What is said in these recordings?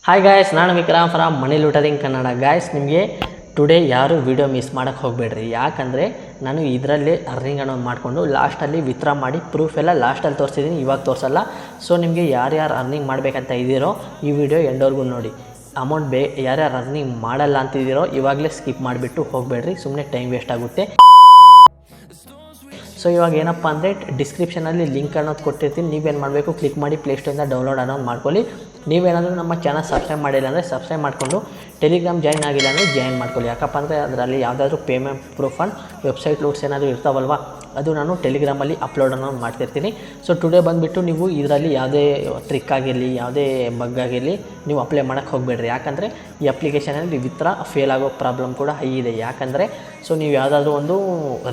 Hi guys, ನಾನು Vikram from money lootering Kannada. Guys, ನಿಮಗೆ today ಯಾರು ವೀಡಿಯೋ ಮಿಸ್ ಮಾಡೋಕ್ಕೆ ಹೋಗಬೇಡ್ರಿ. ಯಾಕಂದರೆ ನಾನು ಇದರಲ್ಲಿ ಅರ್ನಿಂಗ್ ಅನ್ನೋದು ಮಾಡಿಕೊಂಡು ಲಾಸ್ಟಲ್ಲಿ ವಿತ್ಡ್ರಾ ಮಾಡಿ ಪ್ರೂಫ್ ಎಲ್ಲ ಲಾಸ್ಟಲ್ಲಿ ತೋರಿಸಿದ್ದೀನಿ, ಇವಾಗ ತೋರಿಸಲ್ಲ. ಸೊ ನಿಮಗೆ ಯಾರ್ಯಾರು ಅರ್ನಿಂಗ್ ಮಾಡಬೇಕಂತ ಇದ್ದೀರೋ ಈ ವಿಡಿಯೋ ಎಂಡವರೆಗೂ ನೋಡಿ. ಅಮೌಂಟ್ ಯಾರ್ಯಾರು ಅರ್ನಿಂಗ್ ಮಾಡಲ್ಲ ಅಂತಿದ್ದೀರೋ ಇವಾಗಲೇ ಸ್ಕಿಪ್ ಮಾಡಿಬಿಟ್ಟು ಹೋಗಬೇಡ್ರಿ, ಸುಮ್ಮನೆ ಟೈಮ್ ವೇಸ್ಟ್ ಆಗುತ್ತೆ. ಸೊ ಇವಾಗ ಏನಪ್ಪ ಅಂದರೆ ಡಿಸ್ಕ್ರಿಪ್ಷನಲ್ಲಿ ಲಿಂಕ್ ಅನ್ನೋದು ಕೊಟ್ಟಿರ್ತೀನಿ. ನೀವೇನು ಮಾಡಬೇಕು, ಕ್ಲಿಕ್ ಮಾಡಿ ಪ್ಲೇಸ್ಟೋರಿಂದ ಡೌನ್ಲೋಡ್ ಅನ್ನೋದು ಮಾಡ್ಕೊಳ್ಳಿ. ನೀವೇನಾದರೂ ನಮ್ಮ ಚಾನಲ್ ಸಬ್ಸ್ಕ್ರೈಬ್ ಮಾಡಿಲ್ಲ ಅಂದರೆ ಸಬ್ಸ್ಕ್ರೈಬ್ ಮಾಡಿಕೊಂಡು ಟೆಲಿಗ್ರಾಮ್ ಜಾಯ್ನ್ ಆಗಿಲ್ಲ ಅಂದರೆ ಜಾಯ್ನ್ ಮಾಡ್ಕೊಳ್ಳಿ. ಯಾಕಪ್ಪ ಅಂದರೆ ಅದರಲ್ಲಿ ಯಾವುದಾದ್ರೂ payment proof and website loads ಏನಾದರೂ ಇರ್ತಾವಲ್ವ, ಅದು ನಾನು ಟೆಲಿಗ್ರಾಮಲ್ಲಿ ಅಪ್ಲೋಡ್ ಅನ್ನೋದು ಮಾಡ್ತಿರ್ತೀನಿ. ಸೊ ಟುಡೇ ಬಂದುಬಿಟ್ಟು ನೀವು ಇದರಲ್ಲಿ ಯಾವುದೇ ಟ್ರಿಕ್ ಆಗಿರಲಿ, ಯಾವುದೇ ಬಗ್ ಆಗಿರಲಿ ನೀವು ಅಪ್ಲೈ ಮಾಡೋಕ್ಕೆ ಹೋಗಬೇಡ್ರಿ. ಯಾಕಂದರೆ ಈ ಅಪ್ಲಿಕೇಶನಲ್ಲಿ ವಿತ್ಡ್ರಾ ಫೇಲ್ ಆಗೋ ಪ್ರಾಬ್ಲಮ್ ಕೂಡ ಹೈ ಇದೆ. ಯಾಕಂದರೆ ಸೊ ನೀವು ಯಾವುದಾದ್ರೂ ಒಂದು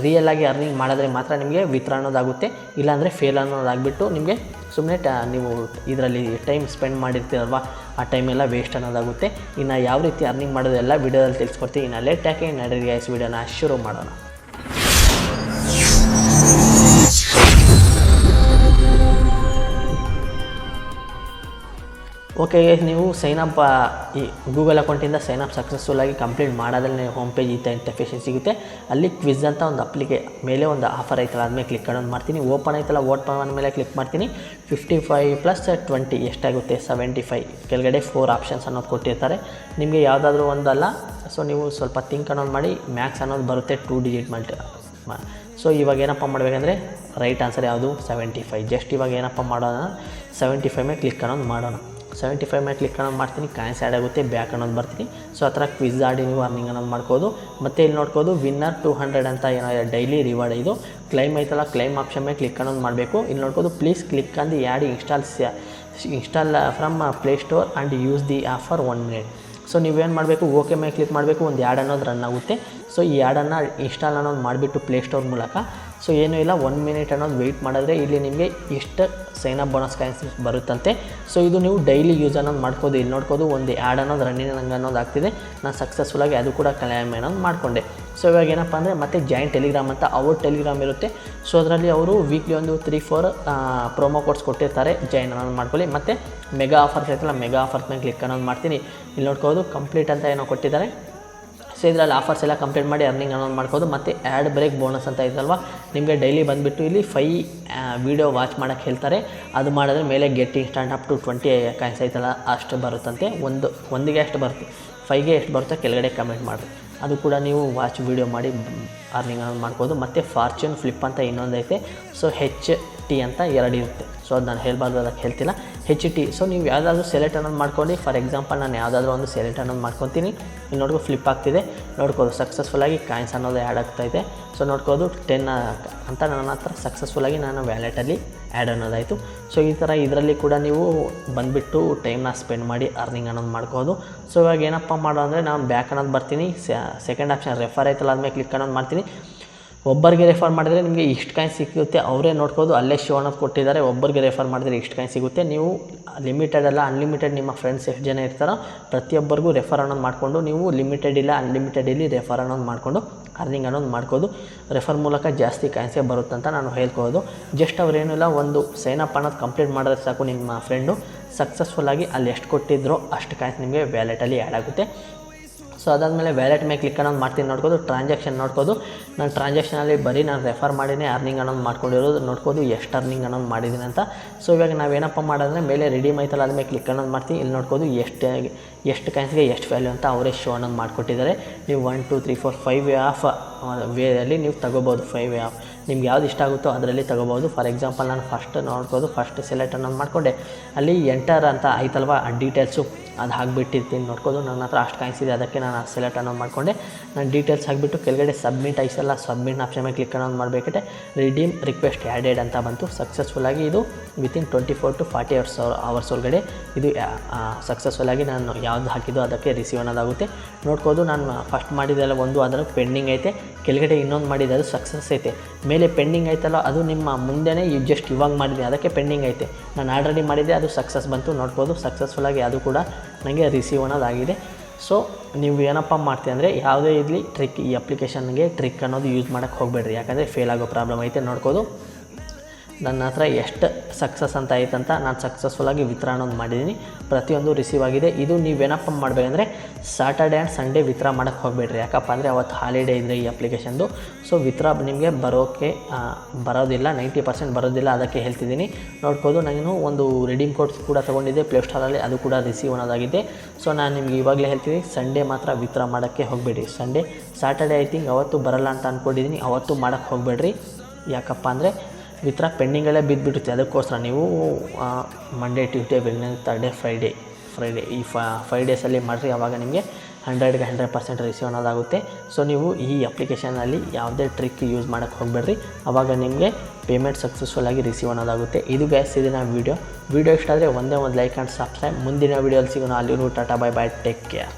ರಿಯಲ್ ಆಗಿ ಅರ್ನಿಂಗ್ ಮಾಡಿದ್ರೆ ಮಾತ್ರ ನಿಮಗೆ ವಿತ್ಡ್ರಾ ಅನ್ನೋದಾಗುತ್ತೆ, ಇಲ್ಲಾಂದರೆ ಫೇಲ್ ಅನ್ನೋದಾಗ್ಬಿಟ್ಟು ನಿಮಗೆ ಸುಮ್ಮನೆ ನೀವು ಇದರಲ್ಲಿ ಟೈಮ್ ಸ್ಪೆಂಡ್ ಮಾಡಿರ್ತೀರಲ್ವ, ಆ ಟೈಮೆಲ್ಲ ವೇಸ್ಟ್ ಅನ್ನೋದಾಗುತ್ತೆ. ಇನ್ನು ಯಾವ ರೀತಿ ಅರ್ನಿಂಗ್ ಮಾಡೋದು ಎಲ್ಲ ವೀಡಿಯೋದಲ್ಲಿ ತಿಳಿಸ್ಕೊಡ್ತೀನಿ. ಇನ್ನು ಲೇಟ್ ಯಾಕೆ ನಡೀರಿ ಗೈಸ್, ವೀಡಿಯೋನ ಶುರು ಮಾಡೋಣ. ಓಕೆ, ನೀವು ಸೈನಪ್ ಈ ಗೂಗಲ್ ಅಕೌಂಟಿಂದ ಸೈನಪ್ ಸಕ್ಸಸ್ಫುಲ್ಲಾಗಿ ಕಂಪ್ಲೀಟ್ ಮಾಡೋದ್ರಲ್ಲಿ ಹೋಮ್ ಪೇಜ್ ಈ ಇಂಟರ್ಫೇಸ್ ಸಿಗುತ್ತೆ. ಅಲ್ಲಿ ಕ್ವಿಜ್ ಅಂತ ಒಂದು ಮೇಲೆ ಒಂದು ಆಫರ್ ಐತಲ್ಲ, ಆದಮೇಲೆ ಕ್ಲಿಕ್ ಅನ್ನೋದು ಮಾಡ್ತೀನಿ. ಓಪನ್ ಐತಲ್ಲ, ಓಪನ್ ಮೇಲೆ ಕ್ಲಿಕ್ ಮಾಡ್ತೀನಿ. 55 + 20 ಎಷ್ಟಾಗುತ್ತೆ? 75. ಕೆಳಗಡೆ 4 ಆಪ್ಷನ್ಸ್ ಅನ್ನೋದು ಕೊಟ್ಟಿರ್ತಾರೆ. ನಿಮಗೆ ಯಾವುದಾದ್ರೂ ಒಂದಲ್ಲ, ಸೊ ನೀವು ಸ್ವಲ್ಪ ಥಿಂಕ್ ಅನ್ನೋದು ಮಾಡಿ. ಮ್ಯಾಕ್ಸ್ ಅನ್ನೋದು ಬರುತ್ತೆ 2 ಡಿಜಿಟ್ ಸೊ ಇವಾಗ ಏನಪ್ಪ ಮಾಡಬೇಕಂದ್ರೆ ರೈಟ್ ಆನ್ಸರ್ ಯಾವುದು? 75. ಜಸ್ಟ್ ಇವಾಗ ಏನಪ್ಪ ಮಾಡೋಣ, 75 ಮೇಲೆ ಕ್ಲಿಕ್ ಅನ್ನೋದು ಮಾಡೋಣ. 75 ಮೇಲೆ ಕ್ಲಿಕ್ ಅನ್ನೋದು ಮಾಡ್ತೀನಿ. ಕಾಯಿನ್ಸ್ ಆ್ಯಡ್ ಆಗುತ್ತೆ, ಬ್ಯಾಕ್ ಅನ್ನೋದು ಬರ್ತೀನಿ. ಸೊ ಆ ಥರ ಕ್ವಿಜ್ ಆಡಿ ನೀವು ಅರ್ನಿಂಗ್ ಅನ್ನೋದು ಮಾಡ್ಕೋದು. ಮತ್ತು ಇಲ್ಲಿ ನೋಡ್ಕೋದು ವಿನ್ನರ್ 200 ಅಂತ ಏನೋ ಡೈಲಿ ರಿವಾರ್ಡ್. ಇದು ಕ್ಲೈಮ್ ಐತಲ್ಲ, ಕ್ಲೈಮ್ ಆಪ್ಷನ್ ಮೇಲೆ ಕ್ಲಿಕ್ ಅನ್ನೋದು ಮಾಡಬೇಕು. ಇಲ್ಲಿ ನೋಡ್ಕೋದು please click on the ad install from Play Store and use the offer 1 minute. So ನೀವೇನು ಮಾಡಬೇಕು, ಓಕೆ ಮೇಲೆ ಕ್ಲಿಕ್ ಮಾಡಬೇಕು. ಒಂದು ಆ್ಯಡ್ ಅನ್ನೋದು ರನ್ ಆಗುತ್ತೆ. ಸೊ ಈ ಆ್ಯಡನ್ನು ಇನ್ಸ್ಟಾಲ್ ಅನ್ನೋದು ಮಾಡಿಬಿಟ್ಟು ಪ್ಲೇಸ್ಟೋರ್ ಮೂಲಕ, ಸೊ ಏನೂ ಇಲ್ಲ 1 minute ಅನ್ನೋದು ವೆಯ್ಟ್ ಮಾಡಿದ್ರೆ ಇಲ್ಲಿ ನಿಮಗೆ ಇಷ್ಟು ಸೈನಪ್ ಬೋನಸ್ ಕಾಯಿನ್ಸ್ ಬರುತ್ತಂತೆ. ಸೊ ಇದು ನೀವು ಡೈಲಿ ಯೂಸ್ ಅನ್ನೋದು ಮಾಡ್ಕೋದು. ಇಲ್ಲಿ ನೋಡ್ಕೋದು ಒಂದು ಆ್ಯಡ್ ಅನ್ನೋದು ರನ್ನಿಂಗ್ ಅನ್ನೋದು ಆಗ್ತಿದೆ. ನಾನು ಸಕ್ಸಸ್ಫುಲ್ಲಾಗಿ ಅದು ಕೂಡ ಕ್ಲೈಮ್ ಅನ್ನೋದು ಮಾಡಿಕೊಂಡೆ. ಸೊ ಇವಾಗ ಏನಪ್ಪ ಅಂದರೆ ಮತ್ತೆ ಜಾಯಿನ್ ಟೆಲಿಗ್ರಾಮ್ ಅಂತ ಅವ್ರ ಟೆಲಿಗ್ರಾಮ್ ಇರುತ್ತೆ. ಸೊ ಅದರಲ್ಲಿ ಅವರು ವೀಕ್ಲಿ ಒಂದು 3-4 ಪ್ರೊಮೋ ಕೋಡ್ಸ್ ಕೊಟ್ಟಿರ್ತಾರೆ, ಜಾಯಿನ್ ಅನ್ನೋದು ಮಾಡ್ಕೊಳ್ಳಿ. ಮತ್ತು ಮೆಗಾ ಆಫರ್ಸ್ ಐತಲ್ಲ, ಮೆಗಾ ಆಫರ್ಸ್ ಮೇಲೆ ಕ್ಲಿಕ್ ಅನ್ನೋದು ಮಾಡ್ತೀನಿ. ಇಲ್ಲಿ ನೋಡ್ಕೋದು ಕಂಪ್ಲೀಟ್ ಅಂತ ಏನೋ ಕೊಟ್ಟಿದ್ದಾರೆ. ಸೊ ಇದರಲ್ಲಿ ಆಫರ್ಸ್ ಎಲ್ಲ ಕಂಪ್ಲೀಟ್ ಮಾಡಿ ಅರ್ನಿಂಗ್ ಅನ್ನೋದು ಮಾಡ್ಕೋದು. ಮತ್ತು ಆ್ಯಡ್ ಬ್ರೇಕ್ ಬೋನಸ್ ಅಂತ ಇದಲ್ವ, ನಿಮಗೆ ಡೈಲಿ ಬಂದುಬಿಟ್ಟು ಇಲ್ಲಿ 5 ವೀಡಿಯೋ ವಾಚ್ ಮಾಡೋಕ್ಕೆ ಹೇಳ್ತಾರೆ. ಅದು ಮಾಡಿದ್ರೆ ಮೇಲೆ get instant up to 20 coins ಐತಲ್ಲ ಅಷ್ಟು ಬರುತ್ತಂತೆ. ಒಂದಿಗೆ ಎಷ್ಟು ಬರುತ್ತೆ, 5ಗೆ ಎಷ್ಟು ಬರುತ್ತೆ ಕೆಳಗಡೆ ಕಮೆಂಟ್ ಮಾಡಿರಿ. ಅದು ಕೂಡ ನೀವು ವಾಚ್ ವೀಡಿಯೋ ಮಾಡಿ ಅರ್ನಿಂಗ್ ಅನ್ನೋದು ಮಾಡ್ಬೋದು. ಮತ್ತು ಫಾರ್ಚೂನ್ ಫ್ಲಿಪ್ ಅಂತ ಇನ್ನೊಂದು ಐತೆ. ಸೊ HT ಅಂತ 2 ಇರುತ್ತೆ. ಸೊ ಅದು ನಾನು ಹೇಳಬಾರ್ದು, ಅದಕ್ಕೆ ಹೇಳ್ತಿಲ್ಲ. HT. ಸೊ ನೀವು ಯಾವುದಾದ್ರೂ ಸೆಲೆಕ್ಟ್ ಅನ್ನೋದು ಮಾಡ್ಕೊಂಡು, ಫಾರ್ ಎಕ್ಸಾಂಪಲ್ ನಾನು ಯಾವುದಾದ್ರೂ ಒಂದು ಸೆಲೆಕ್ಟ್ ಅನ್ನೋದು ಮಾಡ್ಕೊತೀನಿ. ಇಲ್ಲಿ ನೋಡ್ಕೋ ಫ್ಲಿಪ್ ಆಗ್ತಿದೆ, ನೋಡ್ಕೋದು ಸಕ್ಸಸ್ಫುಲ್ಲಾಗಿ ಕಾಯಿನ್ಸ್ ಅನ್ನೋದು ಆ್ಯಡ್ ಆಗ್ತಾಯಿದೆ. ಸೊ ನೋಡ್ಕೋದು 10 ಅಂತ ನನ್ನ ಹತ್ರ ಸಕ್ಸಸ್ಫುಲ್ಲಾಗಿ ನಾನು ವ್ಯಾಲೆಟಲ್ಲಿ ಆ್ಯಡ್ ಅನ್ನೋದಾಯಿತು. ಸೊ ಈ ಥರ ಇದರಲ್ಲಿ ಕೂಡ ನೀವು ಬಂದುಬಿಟ್ಟು ಟೈಮ್ನ ಸ್ಪೆಂಡ್ ಮಾಡಿ ಅರ್ನಿಂಗ್ ಅನ್ನೋದು ಮಾಡ್ಕೋದು. ಸೊ ಇವಾಗ ಏನಪ್ಪ ಮಾಡೋ ಅಂದರೆ ನಾನು ಬ್ಯಾಕ್ ಅನ್ನೋದು ಬರ್ತೀನಿ. ಸೆಕೆಂಡ್ ಆಪ್ಷನ್ ರೆಫರ್ ಆಯ್ತಲ್ಲ, ಆದಮೇಲೆ ಕ್ಲಿಕ್ ಅನ್ನೋದು ಮಾಡ್ತೀನಿ. ಒಬ್ಬರಿಗೆ ರೆಫರ್ ಮಾಡಿದರೆ ನಿಮಗೆ ಇಷ್ಟು ಕಾಯಿನ್ಸ್ ಸಿಗುತ್ತೆ, ಅವರೇ ನೋಡ್ಕೋದು ಅಲ್ಲೇ ಶೋ ಅನ್ನೋದು ಕೊಟ್ಟಿದ್ದಾರೆ. ಒಬ್ಬರಿಗೆ ರೆಫರ್ ಮಾಡಿದರೆ ಇಷ್ಟು ಕಾಯಿನ್ಸ್ ಸಿಗುತ್ತೆ. ನೀವು ಲಿಮಿಟೆಡ್ ಅಲ್ಲ, ಅನ್ಲಿಮಿಟೆಡ್ ನಿಮ್ಮ ಫ್ರೆಂಡ್ಸ್ ಎಷ್ಟು ಜನ ಇರ್ತಾರೋ ಪ್ರತಿಯೊಬ್ಬರಿಗೂ ರೆಫರ್ ಅನ್ನೋದು ಮಾಡಿಕೊಂಡು, ನೀವು ಲಿಮಿಟೆಡ್ ಇಲ್ಲ ಅನ್ಲಿಮಿಟೆಡ್ ಇಲ್ಲಿ ರೆಫರ್ ಅನ್ನೋದು ಮಾಡಿಕೊಂಡು ಅರ್ನಿಂಗ್ ಅನ್ನೋದು ಮಾಡ್ಕೋದು. ರೆಫರ್ ಮೂಲಕ ಜಾಸ್ತಿ ಕಾಯಿನ್ಸೇ ಬರುತ್ತಂತ ನಾನು ಹೇಳ್ಕೋದು. ಜಸ್ಟ್ ಅವರೇನಿಲ್ಲ, ಒಂದು ಸೈನಪ್ ಅನ್ನೋದು ಕಂಪ್ಲೀಟ್ ಮಾಡಿದ್ರೆ ಸಾಕು, ನಿಮ್ಮ ಫ್ರೆಂಡು ಸಕ್ಸಸ್ಫುಲ್ಲಾಗಿ ಅಲ್ಲಿ ಎಷ್ಟು ಕೊಟ್ಟಿದ್ರೋ ಅಷ್ಟು ಕಾಯಿನ್ಸ್ ನಿಮಗೆ ವ್ಯಾಲೆಟಲ್ಲಿ ಆ್ಯಡ್ ಆಗುತ್ತೆ. ಸೊ ಅದಾದಮೇಲೆ ವ್ಯಾಲೆಟ್ ಮೇಲೆ ಕ್ಲಿಕ್ ಅನ್ನೋದು ಮಾಡ್ತೀನಿ. ನೋಡ್ಕೋದು ಟ್ರಾನ್ಸಾಕ್ಷನ್ ನೋಡ್ಕೋದು. ನಾನು ಟ್ರಾನ್ಸಾಕ್ಷನಲ್ಲಿ ಬರೀ ನಾನು ರೆಫರ್ ಮಾಡಿನೇ ಅರ್ನಿಂಗ್ ಅನ್ನೋದು ಮಾಡ್ಕೊಂಡಿರೋದು. ನೋಡ್ಕೋದು ಎಷ್ಟು ಅರ್ನಿಂಗ್ ಅನ್ನೋದು ಮಾಡಿದ್ದೀನಿ ಅಂತ. ಸೊ ಇವಾಗ ನಾವೇನಪ್ಪ ಮಾಡೋದ್ರೆ ಮೇಲೆ ರಿಡೀಮ್ ಐತಲ್ಲ, ಆದಮೇಲೆ ಕ್ಲಿಕ್ ಅನ್ನೋದು ಮಾಡ್ತೀನಿ. ಇಲ್ಲಿ ನೋಡ್ಕೋದು ಎಷ್ಟು ಕಾಯಿನ್ಸ್ಗೆ ಎಷ್ಟು ವ್ಯಾಲ್ಯೂ ಅಂತ ಅವರೇ ಶೋ ಅನ್ನೋದು ಮಾಡಿಕೊಟ್ಟಿದ್ದಾರೆ. ನೀವು 1 2 3 4 5 ವೇ ಆಫ್ ವೇಯಲ್ಲಿ ನೀವು ತಗೋಬೋದು. 5 ವೇ ಆಫ್ ನಿಮ್ಗೆ ಯಾವ್ದು ಇಷ್ಟ ಆಗುತ್ತೋ ಅದರಲ್ಲಿ ತಗೋಬೋದು. ಫಾರ್ ಎಕ್ಸಾಂಪಲ್ ನಾನು ನೋಡ್ಕೋದು ಫಸ್ಟ್ ಸೆಲೆಕ್ಟ್ ಅನ್ನೋದು ಮಾಡಿಕೊಂಡೆ. ಅಲ್ಲಿ ಎಂಟರ್ ಅಂತ ಆಯ್ತಲ್ವ ಡೀಟೇಲ್ಸು, ಅದು ಹಾಕ್ಬಿಟ್ಟಿರ್ತೀನಿ. ನೋಡ್ಕೋದು ನನ್ನ ಹತ್ರ ಅಷ್ಟು ಕಾಯಿನ್ಸ್ ಇದೆ, ಅದಕ್ಕೆ ನಾನು ಸೆಲೆಕ್ಟ್ ಅನ್ನೋದು ಮಾಡಿಕೊಂಡೆ. ನಾನು ಡೀಟೇಲ್ಸ್ ಹಾಕಿಬಿಟ್ಟು ಕೆಳಗಡೆ ಸಬ್ಮಿಟ್ ಐಸಲ್ಲ, ಸಬ್ಮಿಟ್ ಆಪ್ಷನ್ ಮೇಲೆ ಕ್ಲಿಕ್ ಅನ್ನೋದು ಮಾಡಬೇಕಂటే ರಿಡೀಮ್ ರಿಕ್ವೆಸ್ಟ್ ಆ್ಯಡೆಡ್ ಅಂತ ಬಂತು. ಸಕ್ಸಸ್ಫುಲ್ಲಾಗಿ ಇದು ವಿತಿನ್ 24 to 40 ಅವರ್ಸ್ ಒಳಗಡೆ ಇದು ಸಕ್ಸಸ್ಫುಲ್ಲಾಗಿ ನಾನು ಯಾವ್ದು ಹಾಕಿದ್ದು ಅದಕ್ಕೆ ರಿಸೀವ್ ಅನ್ನೋದಾಗುತ್ತೆ. ನೋಡ್ಕೋದು ನಾನು ಫಸ್ಟ್ ಮಾಡಿದ್ದೆಲ್ಲ ಒಂದು ಅದರ ಪೆಂಡಿಂಗ್ ಐತೆ, ಕೆಳಗಡೆ ಇನ್ನೊಂದು ಮಾಡಿದ್ದು ಅದು ಸಕ್ಸಸ್ ಐತೆ. ಮೇಲೆ ಪೆಂಡಿಂಗ್ ಐತಲ್ಲ, ಅದು ನಿಮ್ಮ ಮುಂದೆನೇ ಜಸ್ಟ್ ಇವಾಗ ಮಾಡಿದ್ದೀನಿ, ಅದಕ್ಕೆ ಪೆಂಡಿಂಗ್ ಐತೆ. ನಾನು ಆಲ್ರೆಡಿ ಮಾಡಿದ್ದೆ, ಅದು ಸಕ್ಸಸ್ ಬಂತು. ನೋಡ್ಬೋದು ಸಕ್ಸಸ್ಫುಲ್ಲಾಗಿ ಅದು ಕೂಡ ನನಗೆ ರಿಸೀವ್ ಅನ್ನೋದಾಗಿದೆ. ಸೊ ನೀವು ಏನಪ್ಪ ಮಾಡ್ತೀವಿ ಅಂದರೆ ಯಾವುದೇ ಇರಲಿ ಈ ಅಪ್ಲಿಕೇಶನ್ಗೆ ಟ್ರಿಕ್ ಅನ್ನೋದು ಯೂಸ್ ಮಾಡೋಕ್ಕೆ ಹೋಗಬೇಡ್ರಿ. ಯಾಕಂದರೆ ಫೇಲ್ ಆಗೋ ಪ್ರಾಬ್ಲಮ್ ಐತೆ. ನೋಡ್ಕೋದು ನನ್ನ ಹತ್ರ ಎಷ್ಟು ಸಕ್ಸಸ್ ಅಂತ ಆಯ್ತಂತ ನಾನು ಸಕ್ಸಸ್ಫುಲ್ಲಾಗಿ ವಿತ್ಡ್ರಾ ಅನ್ನೋದು ಮಾಡಿದ್ದೀನಿ. ಪ್ರತಿಯೊಂದು ರಿಸೀವ್ ಆಗಿದೆ. ಇದು ನೀವೇನಪ್ಪ ಮಾಡಬೇಕಂದ್ರೆ ಸಾಟರ್ಡೆ ಆ್ಯಂಡ್ ಸಂಡೇ ವಿತ್ಡ್ರಾ ಮಾಡೋಕ್ಕೆ ಹೋಗಬೇಡ್ರಿ. ಯಾಕಪ್ಪ ಅಂದರೆ ಅವತ್ತು ಹಾಲಿಡೇ ಇದ್ದರೆ ಈ ಅಪ್ಲಿಕೇಶನ್ದು. ಸೊ ವಿತ್ಡ್ರಾ ನಿಮಗೆ ಬರೋದಿಲ್ಲ, 90% ಬರೋದಿಲ್ಲ. ಅದಕ್ಕೆ ಹೇಳ್ತಿದ್ದೀನಿ, ನೋಡ್ಬೋದು. ನಾನು ಒಂದು ರಿಡೀಮ್ ಕೋಡ್ ಕೂಡ ತೊಗೊಂಡಿದ್ದೆ ಪ್ಲೇಸ್ಟೋರಲ್ಲಿ, ಅದು ಕೂಡ ರಿಸೀವ್ ಅನ್ನೋದಾಗಿದೆ. ಸೊ ನಾನು ನಿಮ್ಗೆ ಇವಾಗಲೇ ಹೇಳ್ತೀನಿ, ಸಂಡೇ ಮಾತ್ರ ವಿತ್ಡ್ರಾ ಮಾಡೋಕ್ಕೆ ಹೋಗಬೇಡಿ. ಸಾಟರ್ಡೆ ಐ ಥಿಂಕ್ ಅವತ್ತು ಬರಲ್ಲ ಅಂತ ಅಂದ್ಕೊಂಡಿದ್ದೀನಿ, ಅವತ್ತು ಮಾಡೋಕ್ಕೆ ಹೋಗಬೇಡ್ರಿ. ಯಾಕಪ್ಪ ಅಂದರೆ ವಿತ್ಡ್ರಾ ಪೆಂಡಿಂಗಲ್ಲೇ ಬಿದ್ದುಬಿಡುತ್ತೆ. ಅದಕ್ಕೋಸ್ಕರ ನೀವು Monday, Tuesday, Wednesday, Thursday, Friday ಈ 5 ಡೇಸಲ್ಲಿ ಮಾಡಿರಿ. ಆವಾಗ ನಿಮಗೆ 100ಗೆ 100% ರಿಸೀವ್ ಅನ್ನೋದಾಗುತ್ತೆ. ಸೊ ನೀವು ಈ ಅಪ್ಲಿಕೇಶನಲ್ಲಿ ಯಾವುದೇ ಟ್ರಿಕ್ ಯೂಸ್ ಮಾಡೋಕ್ಕೆ ಹೋಗಬೇಡ್ರಿ. ಆವಾಗ ನಿಮಗೆ ಪೇಮೆಂಟ್ ಸಕ್ಸಸ್ಫುಲ್ಲಾಗಿ ರಿಸೀವ್ ಅನ್ನೋದಾಗುತ್ತೆ. ಇದು ಗೈಸ್ ಇದನ್ನ ವಿಡಿಯೋ ಇಷ್ಟ ಆದರೆ ಒಂದೇ ಒಂದು ಲೈಕ್ ಆ್ಯಂಡ್ ಸಬ್ಸ್ಕ್ರೈಬ್. ಮುಂದಿನ ವೀಡಿಯೋಲ್ಲಿ ಸಿಗೋಣ. ಅಲ್ಲಿಯೂ Tata, bye bye, take care.